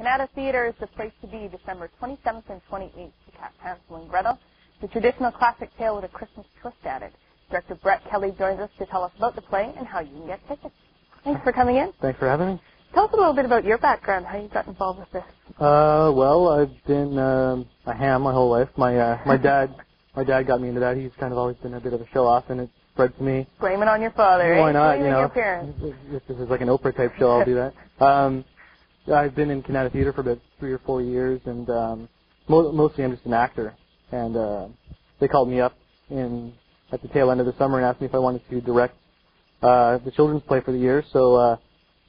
Canada Theatre is the place to be December 27th and 28th to catch Hansel and Gretel, the traditional classic tale with a Christmas twist added. Director Brett Kelly joins us to tell us about the play and how you can get tickets. Thanks for coming in. Thanks for having me. Tell us a little bit about your background, how you got involved with this. Well, I've been a ham my whole life. My dad got me into that. He's kind of always been a bit of a show-off, and it spread to me. Blame it on your father, Why not? Blaming your parents. If this is like an Oprah type show, I'll do that. I've been in Canada Theatre for about 3 or 4 years, and mostly I'm just an actor. And they called me up at the tail end of the summer and asked me if I wanted to direct the children's play for the year. So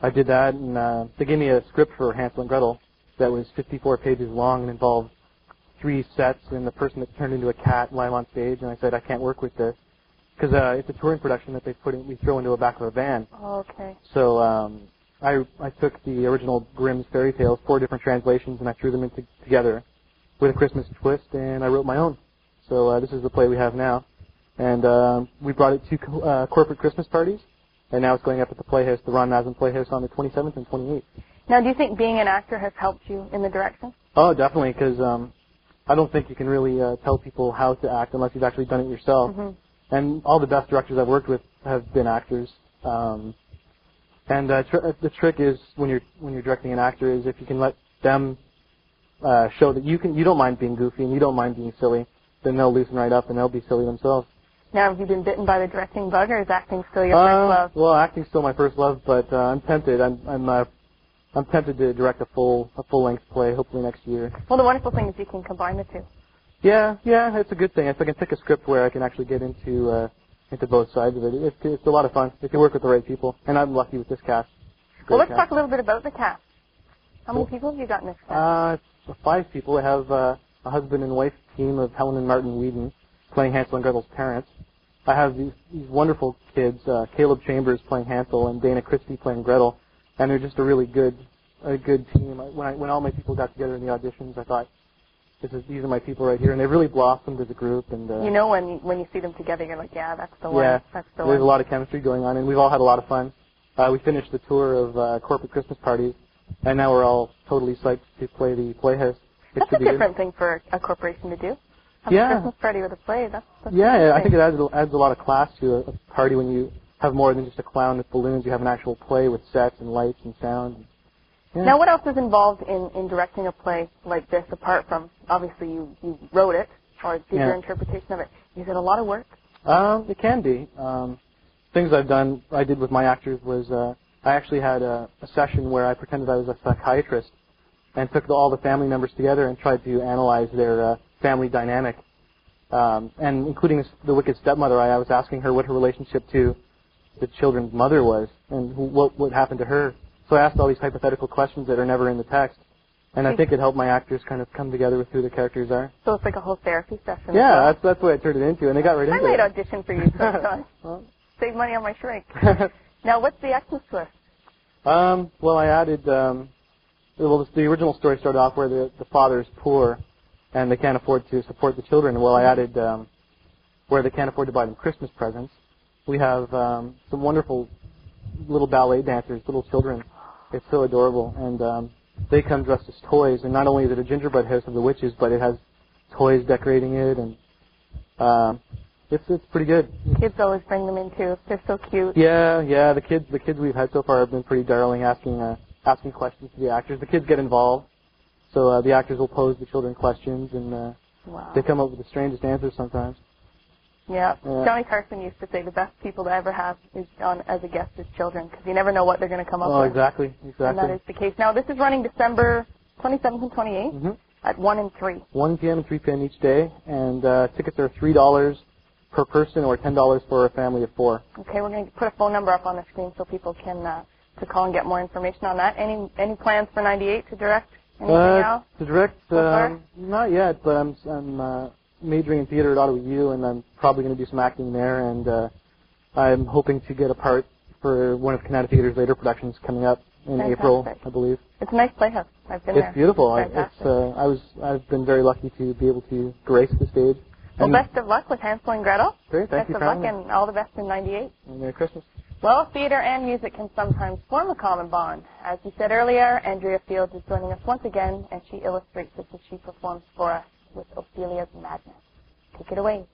I did that, and they gave me a script for Hansel and Gretel that was 54 pages long and involved 3 sets and the person that turned into a cat live on stage. And I said, I can't work with this because it's a touring production that we throw into the back of a van. Oh, okay. So I took the original Grimm's fairy tales, 4 different translations, and I threw them together with a Christmas twist, and I wrote my own. So this is the play we have now. And we brought it to corporate Christmas parties, and now it's going up at the Playhouse, the Ron Maslin Playhouse, on the 27th and 28th. Now, do you think being an actor has helped you in the direction? Oh, definitely, because I don't think you can really tell people how to act unless you've actually done it yourself. Mm-hmm. And all the best directors I've worked with have been actors. And the trick is when you're directing an actor is if you can let them show that you don't mind being goofy and you don't mind being silly, then they'll loosen right up and they'll be silly themselves. Now, have you been bitten by the directing bug, or is acting still your first love? Well, acting's still my first love, but I'm tempted. I'm tempted to direct a full-length play, hopefully next year. Well, the wonderful thing is you can combine the two. Yeah, it's a good thing. If I can pick a script where I can actually get into both sides of it, it's a lot of fun if you work with the right people. And I'm lucky with this cast. Well, let's talk a little bit about the cast. How many people have you got in this cast? 5 people. I have a husband and wife team of Helen and Martin Whedon playing Hansel and Gretel's parents. I have these wonderful kids, Caleb Chambers playing Hansel and Dana Christie playing Gretel, and they're just a really good team. When all my people got together in the auditions, I thought, these are my people right here, and they've really blossomed as a group. And you know, when you see them together, you're like, yeah, that's the one. Yeah, that's the there's one. a lot of chemistry going on, and we've all had a lot of fun. We finished the tour of corporate Christmas parties, and now we're all totally psyched to play the Playhouse. That's a different thing for a corporation to do. Have a Christmas party with a play. That's I think it adds a lot of class to a party when you have more than just a clown with balloons. You have an actual play with sets and lights and sound. Yeah. Now, what else is involved in directing a play like this, apart from, obviously, you wrote it, or did your interpretation of it? Is it a lot of work? It can be. Things I did with my actors was, I actually had a session where I pretended I was a psychiatrist and took all the family members together and tried to analyze their family dynamic. And including the wicked stepmother, I was asking her what her relationship to the children's mother was and what happened to her. So I asked all these hypothetical questions that are never in the text, and I think it helped my actors kind of come together with who the characters are. So it's like a whole therapy session. Yeah, that's what I turned it into, and they got right into it. I might audition for you sometime. Save money on my shrink. Now, what's the Xmas twist? Well, I added, the original story started off where the father is poor, and they can't afford to support the children. Well, I added where they can't afford to buy them Christmas presents. We have some wonderful little ballet dancers, little children. It's so adorable, and they come dressed as toys. And not only is it a gingerbread house of the witches, but it has toys decorating it, and it's pretty good. Kids always bring them in too. They're so cute. Yeah. The kids we've had so far have been pretty darling, asking questions to the actors. The kids get involved, so the actors will pose the children questions, and they come up with the strangest answers sometimes. Yeah. Johnny Carson used to say the best people to ever have is on as a guest is children, because you never know what they're going to come up with. Oh, exactly. And that is the case. Now, this is running December 27th and 28th at 1 and 3. 1 p.m. and 3 p.m. each day, and tickets are $3 per person or $10 for a family of 4. Okay, we're going to put a phone number up on the screen so people can to call and get more information on that. Any plans for 98 to direct anything else? To direct, not yet, but I'm majoring in theater at Ottawa U, and I'm probably going to do some acting there, and I'm hoping to get a part for one of Canada Theatre's later productions coming up in April, I believe. It's a nice playhouse. I've been there. It's beautiful. It's I've been very lucky to be able to grace the stage. Well, best of luck with Hansel and Gretel. Great, thank you for having me. Best of luck, and all the best in 98. And Merry Christmas. Well, theater and music can sometimes form a common bond. As we said earlier, Andrea Fields is joining us once again, and she illustrates this as she performs for us with Ophelia's Madness. Take it away.